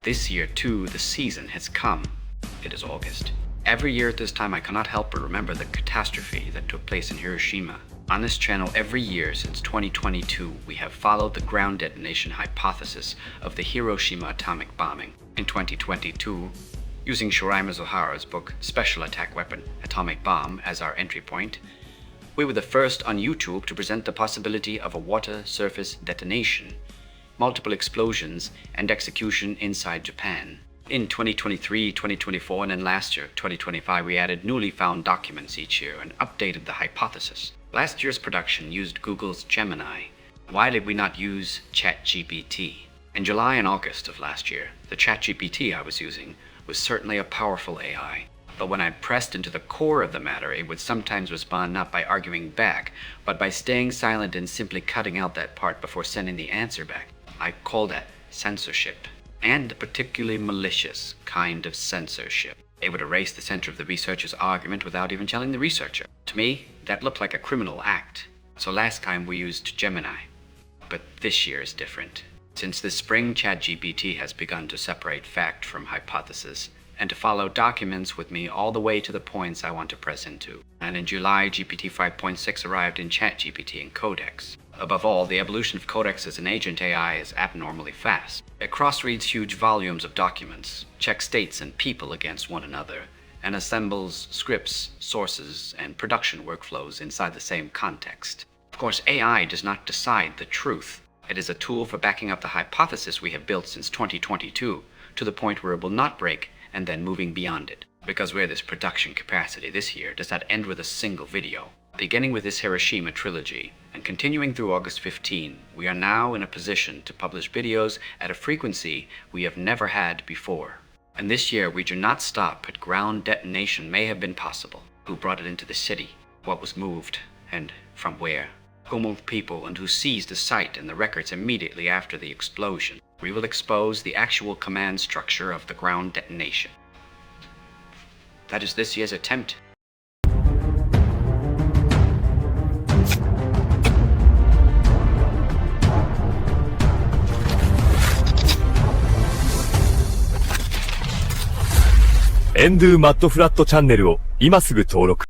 This year, too, the season has come. It is August. Every year at this time, I cannot help but remember the catastrophe that took place in Hiroshima. On this channel, every year since 2022, we have followed the ground detonation hypothesis of the Hiroshima atomic bombing. In 2022, using Shiraya Mizuhara's book Special Attack Weapon, Atomic Bomb as our entry point, we were the first on YouTube to present the possibility of a water surface detonation, multiple explosions, and execution inside Japan. In 2023, 2024, and then last year, 2025, we added newly found documents each year and updated the hypothesis. Last year's production used Google's Gemini. Why did we not use ChatGPT? In July and August of last year, the ChatGPT I was using was certainly a powerful AI. But when I pressed into the core of the matter, it would sometimes respond not by arguing back, but by staying silent and simply cutting out that part before sending the answer back. I call that censorship, and a particularly malicious kind of censorship. It would erase the center of the researcher's argument without even telling the researcher. To me, that looked like a criminal act. So last time we used Gemini. But this year is different. Since this spring, ChatGPT has begun to separate fact from hypothesis, and to follow documents with me all the way to the points I want to press into. And in July, GPT 5.6 arrived in ChatGPT and Codex. Above all, the evolution of Codex as an agent AI is abnormally fast. It cross-reads huge volumes of documents, checks states and people against one another, and assembles scripts, sources, and production workflows inside the same context. Of course, AI does not decide the truth. It is a tool for backing up the hypothesis we have built since 2022 to the point where it will not break and then moving beyond it. Because we're this production capacity this year does not end with a single video. Beginning with this Hiroshima trilogy and continuing through August 15, we are now in a position to publish videos at a frequency we have never had before. And this year we do not stop at ground detonation may have been possible. Who brought it into the city? What was moved? And from where? Who moved people and who seized the site and the records immediately after the explosion? We will expose the actual command structure of the ground detonation. That is this year's attempt. Endo Mudflood-Flatearth-Endo チャンネルを今すぐ登録。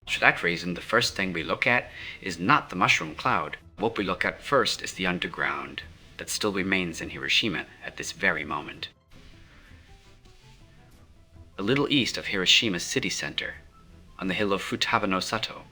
For that reason, the first thing we look at is not the mushroom cloud. What we look at first is the underground that still remains in Hiroshima at this very moment. A little east of Hiroshima city center, on the hill of Futaba no Sato,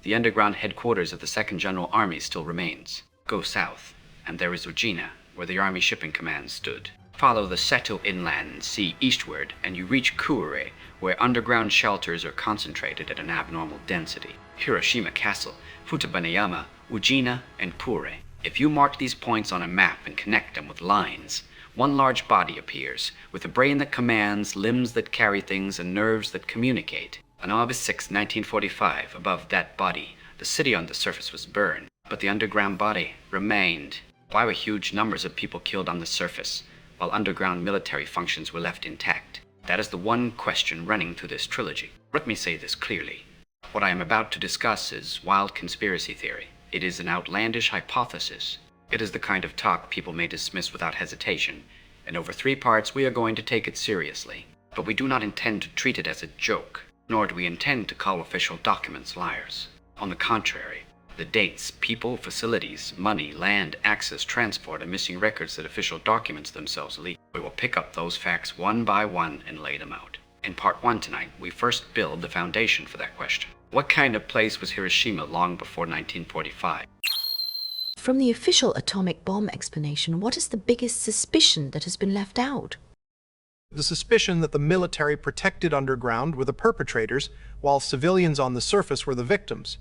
the underground headquarters of the 2nd General Army still remains. Go south, and there is Ujina, where the Army Shipping Command stood. Follow the Seto inland and sea eastward, and you reach Kure, where underground shelters are concentrated at an abnormal density. Hiroshima Castle, Futaba, Ujina, and Kure. If you mark these points on a map and connect them with lines, one large body appears, with a brain that commands, limbs that carry things, and nerves that communicate. On August 6, 1945, above that body, the city on the surface was burned, but the underground body remained. Why were huge numbers of people killed on the surface, while underground military functions were left intact? That is the one question running through this trilogy. Let me say this clearly. What I am about to discuss is wild conspiracy theory. It is an outlandish hypothesis. It is the kind of talk people may dismiss without hesitation, and over 3 parts we are going to take it seriously. But we do not intend to treat it as a joke, nor do we intend to call official documents liars. On the contrary, the dates, people, facilities, money, land, access, transport, and missing records that official documents themselves leak. We will pick up those facts one by one and lay them out. In part 1 tonight, we first build the foundation for that question. What kind of place was Hiroshima long before 1945? From the official atomic bomb explanation, what is the biggest suspicion that has been left out? The suspicion that the military protected underground were the perpetrators, while civilians on the surface were the victims.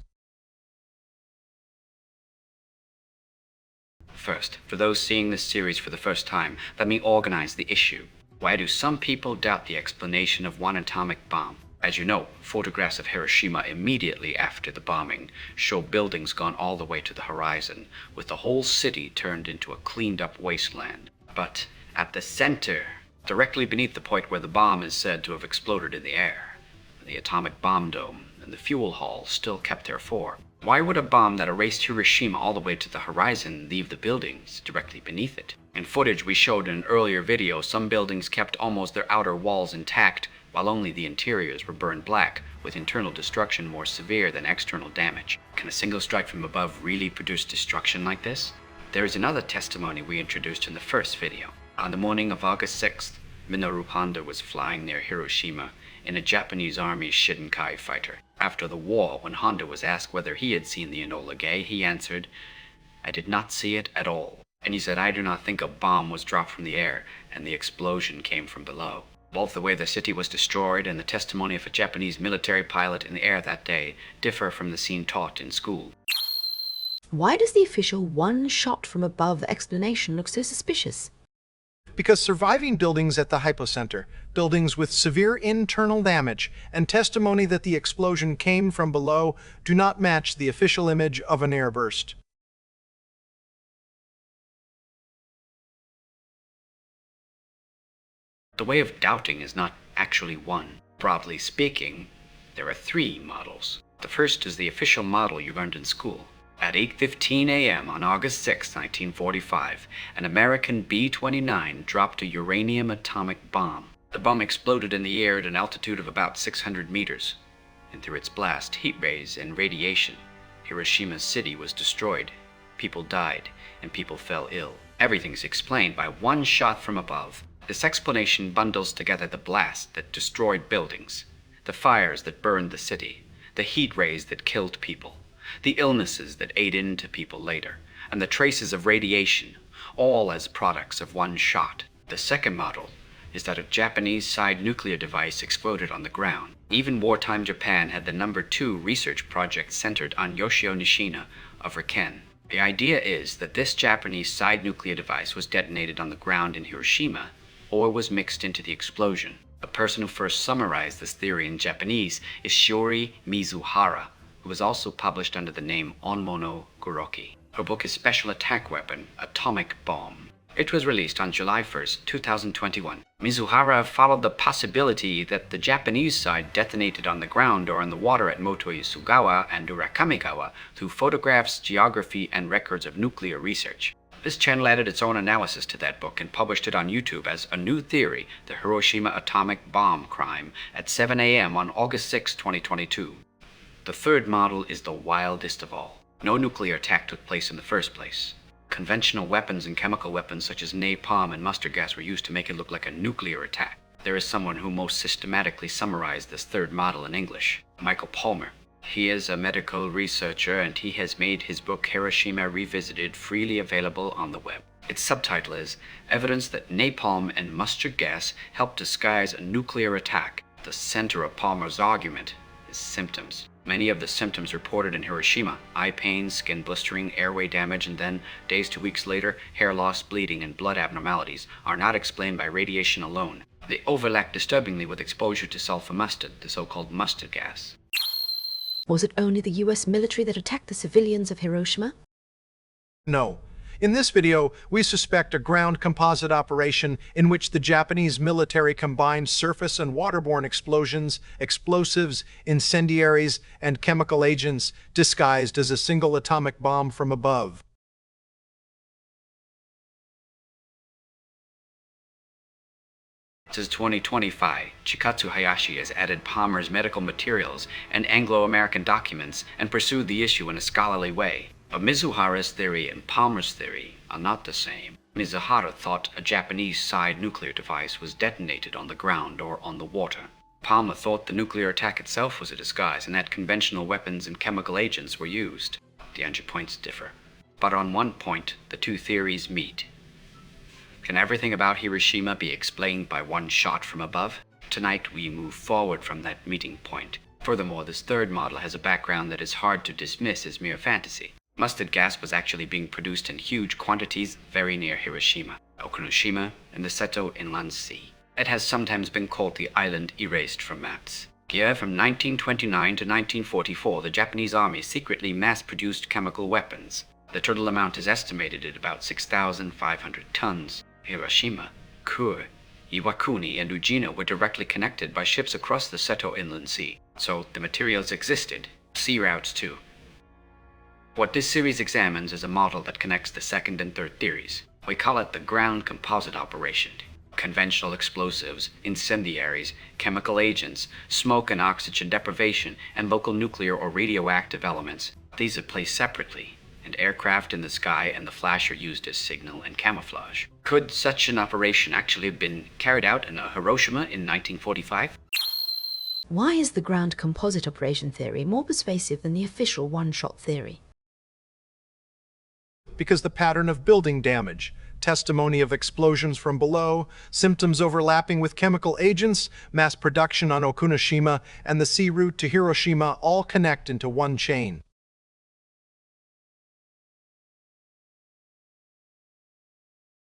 First, for those seeing this series for the first time, let me organize the issue. Why do some people doubt the explanation of one atomic bomb? As you know, photographs of Hiroshima immediately after the bombing show buildings gone all the way to the horizon, with the whole city turned into a cleaned-up wasteland. But at the center, directly beneath the point where the bomb is said to have exploded in the air, the atomic bomb dome and the fuel hall still kept their form. Why would a bomb that erased Hiroshima all the way to the horizon leave the buildings directly beneath it? In footage we showed in an earlier video, some buildings kept almost their outer walls intact, while only the interiors were burned black, with internal destruction more severe than external damage. Can a single strike from above really produce destruction like this? There is another testimony we introduced in the first video. On the morning of August 6th, Minoru Honda was flying near Hiroshima in a Japanese Army Shinkai fighter. After the war, when Honda was asked whether he had seen the Enola Gay, he answered, "I did not see it at all." And he said, "I do not think a bomb was dropped from the air, and the explosion came from below." Both the way the city was destroyed and the testimony of a Japanese military pilot in the air that day differ from the scene taught in school. Why does the official one shot from above explanation look so suspicious? Because surviving buildings at the hypocenter, buildings with severe internal damage, and testimony that the explosion came from below do not match the official image of an airburst. The way of doubting is not actually one. Broadly speaking, there are three models. The first is the official model you learned in school. At 8:15 a.m. on August 6, 1945, an American B-29 dropped a uranium atomic bomb. The bomb exploded in the air at an altitude of about 600 meters, and through its blast, heat rays and radiation, Hiroshima city was destroyed. People died, and people fell ill. Everything's explained by one shot from above. This explanation bundles together the blast that destroyed buildings, the fires that burned the city, the heat rays that killed people, the illnesses that ate into people later, and the traces of radiation, all as products of one shot. The second model is that a Japanese-side nuclear device exploded on the ground. Even wartime Japan had the #2 research project centered on Yoshio Nishina of Riken. The idea is that this Japanese-side nuclear device was detonated on the ground in Hiroshima or was mixed into the explosion. The person who first summarized this theory in Japanese is Shiori Mizuhara, who was also published under the name Onmono Kuroki. Her book is Special Attack Weapon, Atomic Bomb. It was released on July 1st, 2021. Mizuhara followed the possibility that the Japanese side detonated on the ground or in the water at Motoisugawa and Urakamigawa through photographs, geography, and records of nuclear research. This channel added its own analysis to that book and published it on YouTube as A New Theory, the Hiroshima Atomic Bomb Crime, at 7 a.m. on August 6, 2022. The third model is the wildest of all. No nuclear attack took place in the first place. Conventional weapons and chemical weapons such as napalm and mustard gas were used to make it look like a nuclear attack. There is someone who most systematically summarized this third model in English, Michael Palmer. He is a medical researcher and he has made his book Hiroshima Revisited freely available on the web. Its subtitle is Evidence that Napalm and Mustard Gas Helped Disguise a Nuclear Attack. The center of Palmer's argument is symptoms. Many of the symptoms reported in Hiroshima, eye pain, skin blistering, airway damage, and then, days to weeks later, hair loss, bleeding, and blood abnormalities, are not explained by radiation alone. They overlap disturbingly with exposure to sulfur mustard, the so-called mustard gas. Was it only the US military that attacked the civilians of Hiroshima? No. In this video, we suspect a ground composite operation in which the Japanese military combined surface and waterborne explosions, explosives, incendiaries, and chemical agents disguised as a single atomic bomb from above. Since 2025, Chikatsu Hayashi has added Palmer's medical materials and Anglo-American documents and pursued the issue in a scholarly way. But Mizuhara's theory and Palmer's theory are not the same. Mizuhara thought a Japanese-side nuclear device was detonated on the ground or on the water. Palmer thought the nuclear attack itself was a disguise and that conventional weapons and chemical agents were used. The entry points differ. But on one point, the two theories meet. Can everything about Hiroshima be explained by one shot from above? Tonight we move forward from that meeting point. Furthermore, this third model has a background that is hard to dismiss as mere fantasy. Mustard gas was actually being produced in huge quantities very near Hiroshima, Okunoshima, and the Seto Inland Sea. It has sometimes been called the island erased from maps. Here, from 1929 to 1944, the Japanese army secretly mass-produced chemical weapons. The total amount is estimated at about 6,500 tons. Hiroshima, Kure, Iwakuni, and Ujina were directly connected by ships across the Seto Inland Sea, so the materials existed. Sea routes too. What this series examines is a model that connects the second and third theories. We call it the ground composite operation. Conventional explosives, incendiaries, chemical agents, smoke and oxygen deprivation, and local nuclear or radioactive elements. These are placed separately, and aircraft in the sky and the flash are used as signal and camouflage. Could such an operation actually have been carried out in Hiroshima in 1945? Why is the ground composite operation theory more persuasive than the official one-shot theory? Because the pattern of building damage, testimony of explosions from below, symptoms overlapping with chemical agents, mass production on Okunoshima, and the sea route to Hiroshima all connect into one chain.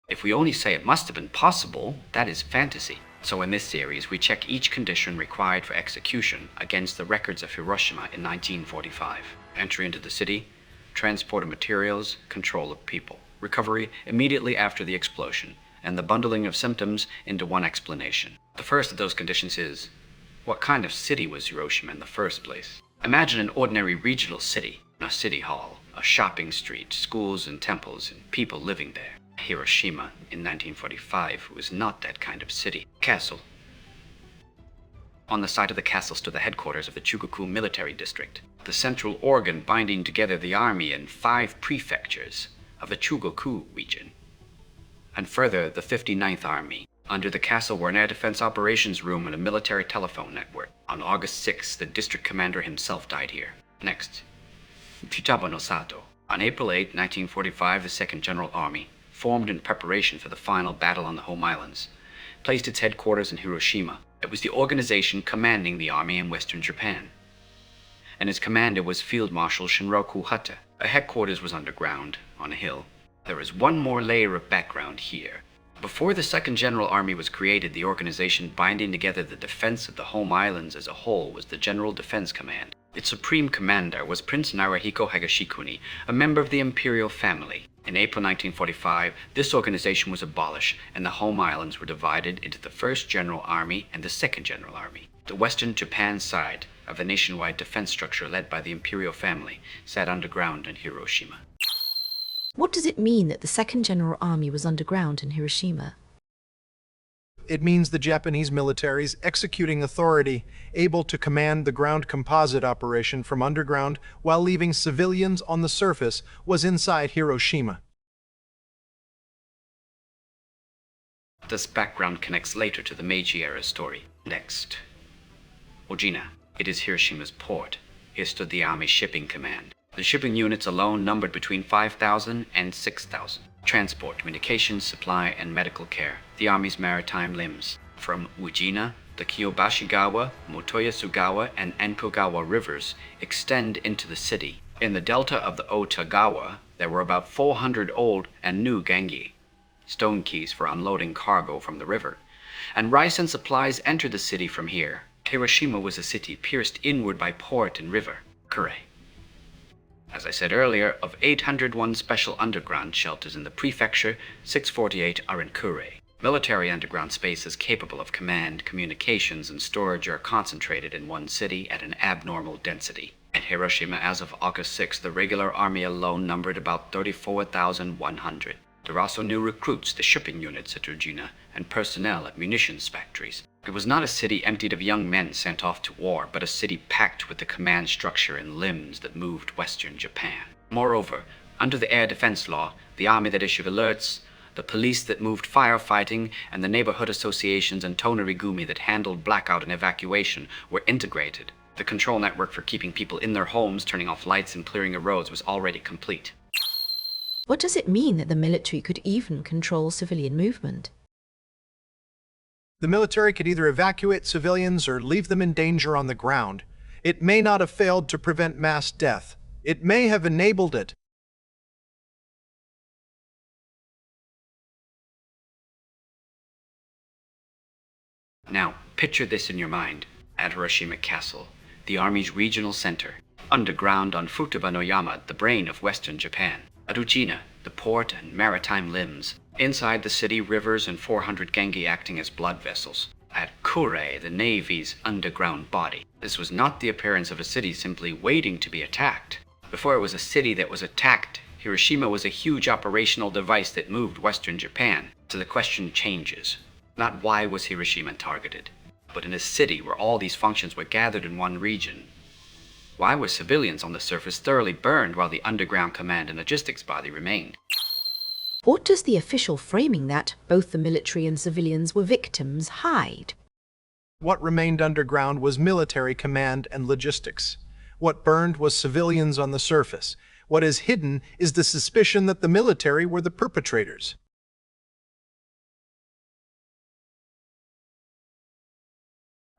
If we only say it must have been possible, that is fantasy. So in this series, we check each condition required for execution against the records of Hiroshima in 1945. Entry into the city, transport of materials, control of people, recovery immediately after the explosion, and the bundling of symptoms into one explanation. The first of those conditions is, what kind of city was Hiroshima in the first place? Imagine an ordinary regional city, a city hall, a shopping street, schools and temples, and people living there. Hiroshima in 1945 was not that kind of city. Castle. On the site of the castle stood the headquarters of the Chugoku military district, the central organ binding together the army in 5 prefectures of the Chugoku region. And further, the 59th Army. Under the castle were an air defense operations room and a military telephone network. On August 6, the district commander himself died here. Next, Futaba no Sato. On April 8, 1945, the 2nd General Army, formed in preparation for the final battle on the home islands, placed its headquarters in Hiroshima. It was the organization commanding the army in western Japan. And its commander was Field Marshal Shinroku Hata. A headquarters was underground, on a hill. There is one more layer of background here. Before the 2nd General Army was created, the organization binding together the defense of the home islands as a whole was the General Defense Command. Its supreme commander was Prince Narahiko Higashikuni, a member of the imperial family. In April 1945, this organization was abolished, and the home islands were divided into the 1st General Army and the 2nd General Army. The western Japan side of the nationwide defense structure led by the imperial family sat underground in Hiroshima. What does it mean that the 2nd General Army was underground in Hiroshima? It means the Japanese military's executing authority, able to command the ground composite operation from underground while leaving civilians on the surface, was inside Hiroshima. This background connects later to the Meiji era story. Next, Ujina. It is Hiroshima's port. Here stood the Army Shipping Command. The shipping units alone numbered between 5,000 and 6,000. Transport, communications, supply, and medical care. The Army's maritime limbs. From Ujina, the Kiyobashigawa, Motoyasugawa, and Enkogawa rivers extend into the city. In the delta of the Otagawa, there were about 400 old and new gangi, stone quays for unloading cargo from the river, and rice and supplies entered the city from here. Hiroshima was a city pierced inward by port and river. Kure. As I said earlier, of 801 special underground shelters in the prefecture, 648 are in Kure. Military underground spaces capable of command, communications, and storage are concentrated in one city at an abnormal density. At Hiroshima, as of August 6, the regular army alone numbered about 34,100. There were also new recruits to shipping units at Ujina and personnel at munitions factories. It was not a city emptied of young men sent off to war, but a city packed with the command structure and limbs that moved western Japan. Moreover, under the air defense law, the army that issued alerts, the police that moved firefighting, and the neighborhood associations and tonerigumi that handled blackout and evacuation were integrated. The control network for keeping people in their homes, turning off lights, and clearing the roads was already complete. What does it mean that the military could even control civilian movement? The military could either evacuate civilians or leave them in danger on the ground. It may not have failed to prevent mass death. It may have enabled it. Now, picture this in your mind. At Hiroshima Castle, the Army's regional center. Underground on Futaba no Yama, the brain of western Japan. At Ujina, the port and maritime limbs. Inside the city, rivers and 400 gangi acting as blood vessels. At Kure, the Navy's underground body. This was not the appearance of a city simply waiting to be attacked. Before it was a city that was attacked, Hiroshima was a huge operational device that moved Western Japan, so the question changes. Not why was Hiroshima targeted, but in a city where all these functions were gathered in one region. Why were civilians on the surface thoroughly burned while the underground command and logistics body remained? What does the official framing that both the military and civilians were victims hide? What remained underground was military command and logistics. What burned was civilians on the surface. What is hidden is the suspicion that the military were the perpetrators.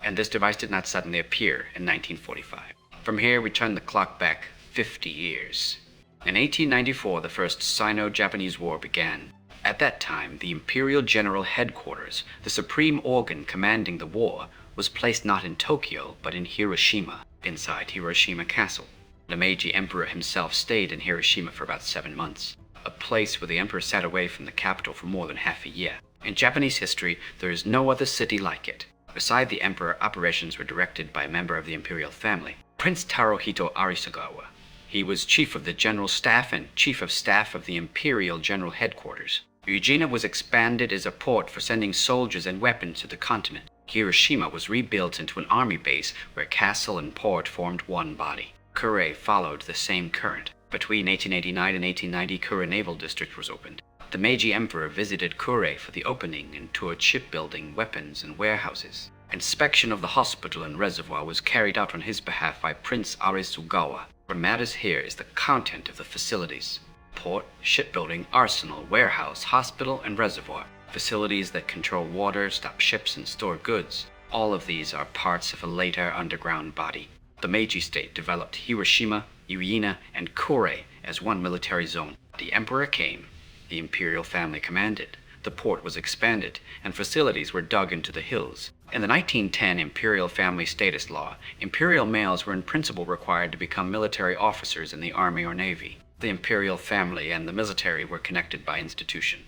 And this device did not suddenly appear in 1945. From here, we turn the clock back 50 years. In 1894, the First Sino-Japanese War began. At that time, the Imperial General Headquarters, the supreme organ commanding the war, was placed not in Tokyo, but in Hiroshima, inside Hiroshima Castle. The Meiji Emperor himself stayed in Hiroshima for about 7 months, a place where the emperor sat away from the capital for more than half a year. In Japanese history, there is no other city like it. Beside the emperor, operations were directed by a member of the imperial family, Prince Tarohito Arisugawa. He was chief of the general staff and chief of staff of the Imperial General Headquarters. Ujina was expanded as a port for sending soldiers and weapons to the continent. Hiroshima was rebuilt into an army base where castle and port formed one body. Kure followed the same current. Between 1889 and 1890, Kure Naval District was opened. The Meiji Emperor visited Kure for the opening and toured shipbuilding, weapons, and warehouses. Inspection of the hospital and reservoir was carried out on his behalf by Prince Arisugawa. What matters here is the content of the facilities. Port, shipbuilding, arsenal, warehouse, hospital, and reservoir. Facilities that control water, stop ships, and store goods. All of these are parts of a later underground body. The Meiji state developed Hiroshima, Ujina, and Kure as one military zone. The emperor came. The imperial family commanded. The port was expanded, and facilities were dug into the hills. In the 1910 Imperial Family Status Law, imperial males were in principle required to become military officers in the army or navy. The imperial family and the military were connected by institution,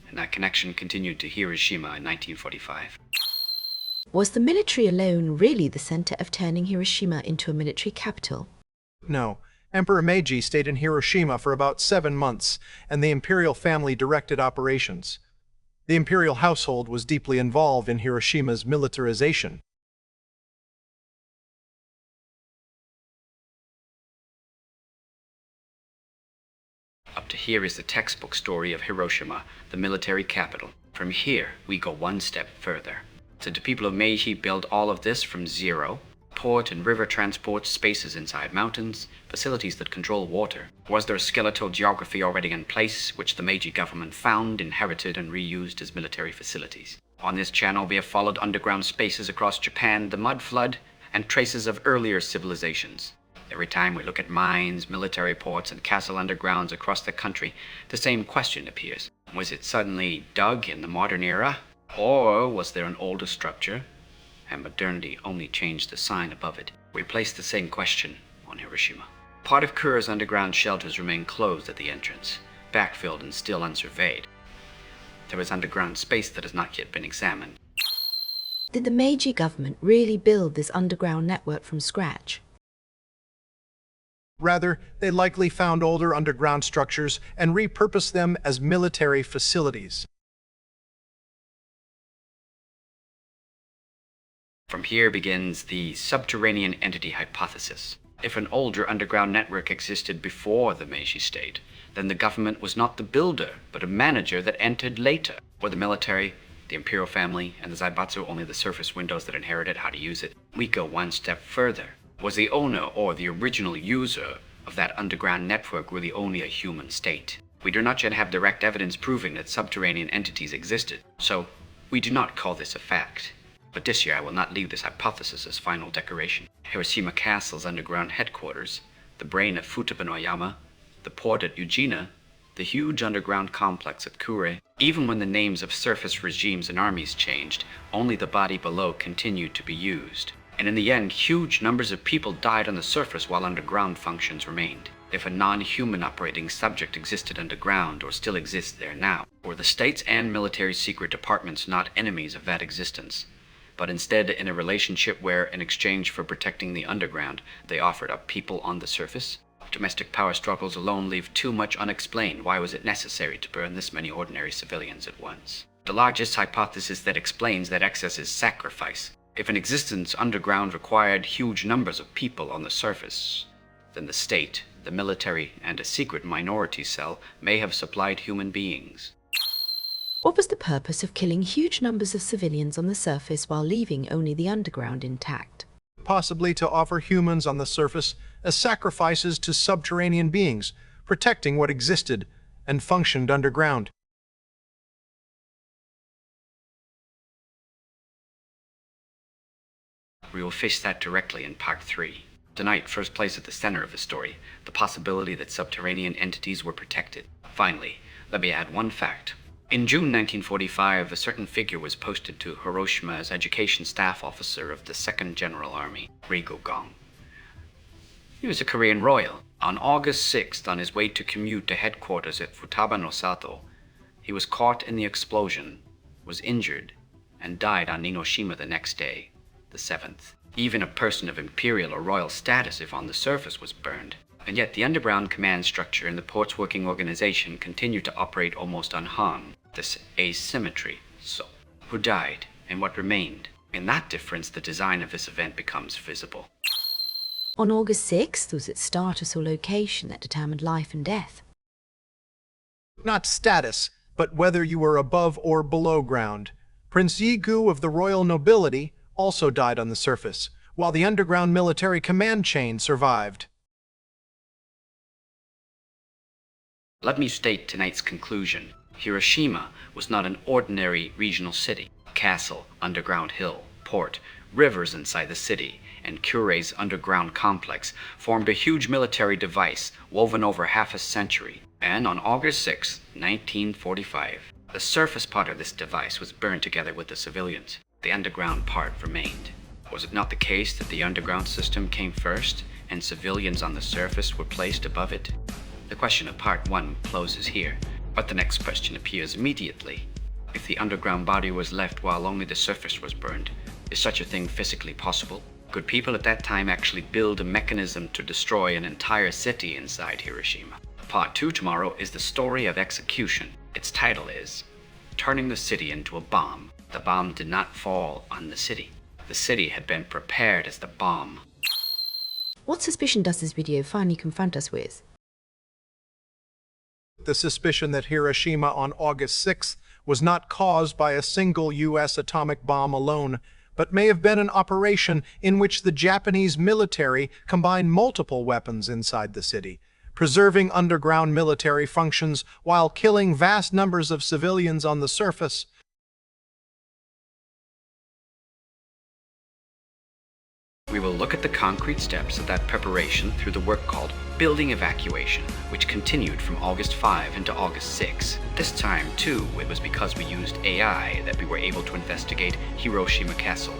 and that connection continued to Hiroshima in 1945. Was the military alone really the center of turning Hiroshima into a military capital? No. Emperor Meiji stayed in Hiroshima for about 7 months, and the imperial family directed operations. The imperial household was deeply involved in Hiroshima's militarization. Up to here is the textbook story of Hiroshima, the military capital. From here, we go one step further. Did the people of Meiji build all of this from zero? Port and river transport, spaces inside mountains, facilities that control water. Was there a skeletal geography already in place, which the Meiji government found, inherited, and reused as military facilities? On this channel, we have followed underground spaces across Japan, the mud flood, and traces of earlier civilizations. Every time we look at mines, military ports, and castle undergrounds across the country, the same question appears. Was it suddenly dug in the modern era? Or was there an older structure, and modernity only changed the sign above it? We place the same question on Hiroshima. Part of Kure's underground shelters remain closed at the entrance, backfilled and still unsurveyed. There is underground space that has not yet been examined. Did the Meiji government really build this underground network from scratch? Rather, they likely found older underground structures and repurposed them as military facilities. From here begins the subterranean entity hypothesis. If an older underground network existed before the Meiji state, then the government was not the builder, but a manager that entered later. Were the military, the imperial family, and the zaibatsu only the surface windows that inherited how to use it? We go one step further. Was the owner or the original user of that underground network really only a human state? We do not yet have direct evidence proving that subterranean entities existed, so we do not call this a fact. But this year I will not leave this hypothesis as final decoration. Hiroshima Castle's underground headquarters, the brain of Futaba no Yama, the port at Ujina, the huge underground complex at Kure. Even when the names of surface regimes and armies changed, only the body below continued to be used. And in the end, huge numbers of people died on the surface while underground functions remained. If a non-human operating subject existed underground or still exists there now, were the states and military secret departments not enemies of that existence, but instead in a relationship where, in exchange for protecting the underground, they offered up people on the surface? Domestic power struggles alone leave too much unexplained. Why was it necessary to burn this many ordinary civilians at once? The largest hypothesis that explains that excess is sacrifice. If an existence underground required huge numbers of people on the surface, then the state, the military, and a secret minority cell may have supplied human beings. What was the purpose of killing huge numbers of civilians on the surface while leaving only the underground intact? Possibly to offer humans on the surface as sacrifices to subterranean beings, protecting what existed and functioned underground. We will face that directly in Part 3. Tonight first plays at the center of the story, the possibility that subterranean entities were protected. Finally, let me add one fact. In June 1945, a certain figure was posted to Hiroshima as education staff officer of the 2nd General Army, Rigo Gong. He was a Korean royal. On August 6th, on his way to commute to headquarters at Futaba no Sato, he was caught in the explosion, was injured, and died on Enoshima the next day, the 7th. Even a person of imperial or royal status, if on the surface, was burned. And yet the underground command structure and the port's working organization continued to operate almost unharmed. This asymmetry. So, who died and what remained? In that difference, the design of this event becomes visible. On August 6th, was it status or location that determined life and death? Not status, but whether you were above or below ground. Prince Yigu of the royal nobility also died on the surface, while the underground military command chain survived. Let me state tonight's conclusion. Hiroshima was not an ordinary regional city. Castle, underground hill, port, rivers inside the city, and Kure's underground complex formed a huge military device woven over half a century. And on August 6, 1945, the surface part of this device was burned together with the civilians. The underground part remained. Was it not the case that the underground system came first, and civilians on the surface were placed above it? The question of Part 1 closes here, but the next question appears immediately. If the underground body was left while only the surface was burned, is such a thing physically possible? Could people at that time actually build a mechanism to destroy an entire city inside Hiroshima? Part 2 tomorrow is the story of execution. Its title is Turning the City into a Bomb. The bomb did not fall on the city. The city had been prepared as the bomb. What suspicion does this video finally confront us with? The suspicion that Hiroshima on August 6th was not caused by a single U.S. atomic bomb alone, but may have been an operation in which the Japanese military combined multiple weapons inside the city, preserving underground military functions while killing vast numbers of civilians on the surface. We will look at the concrete steps of that preparation through the work called Building Evacuation, which continued from August 5 into August 6. This time, too, it was because we used AI that we were able to investigate Hiroshima Castle,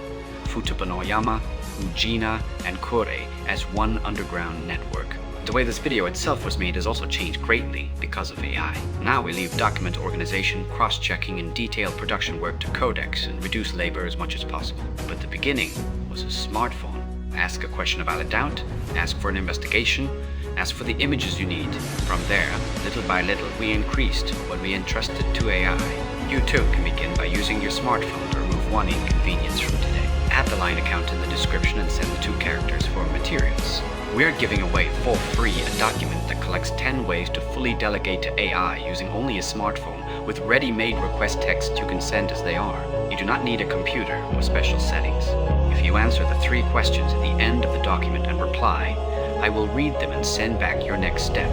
Futaba no Yama, Ujina, and Kure as one underground network. The way this video itself was made has also changed greatly because of AI. Now we leave document organization, cross-checking, and detailed production work to codex and reduce labor as much as possible. But the beginning was a smartphone. Ask a question about a doubt, ask for an investigation, ask for the images you need. From there, little by little, we increased what we entrusted to AI. You too can begin by using your smartphone to remove one inconvenience from today. Add the line account in the description and send the 2 characters for materials. We're giving away for free a document that collects 10 ways to fully delegate to AI using only a smartphone with ready-made request texts you can send as they are. You do not need a computer or special settings. If you answer the 3 questions at the end of the document and reply, I will read them and send back your next step.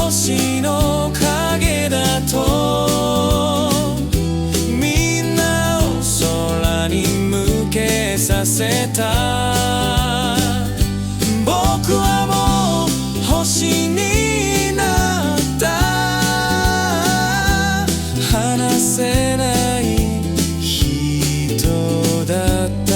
星の影だとみんなを空に向けさせた僕はもう星になった話せない人だった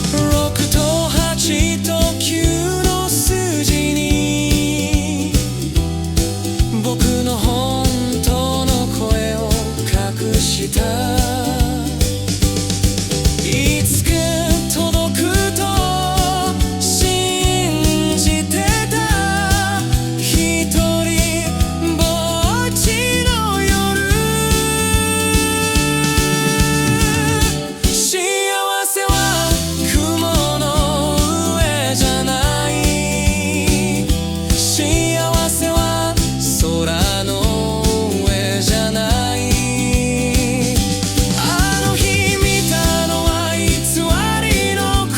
6と8と9の数字に僕の本当の声を隠したいつか届くと信じてた一人ぼっちの夜幸せは雲の上じゃない幸せは空の上じゃないあの日見たのは偽りの雲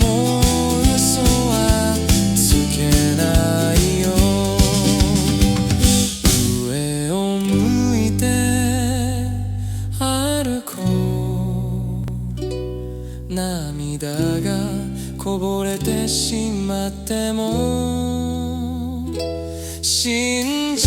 もう嘘はつけないよ上を向いて歩こう涙がこぼれてしまっても信じ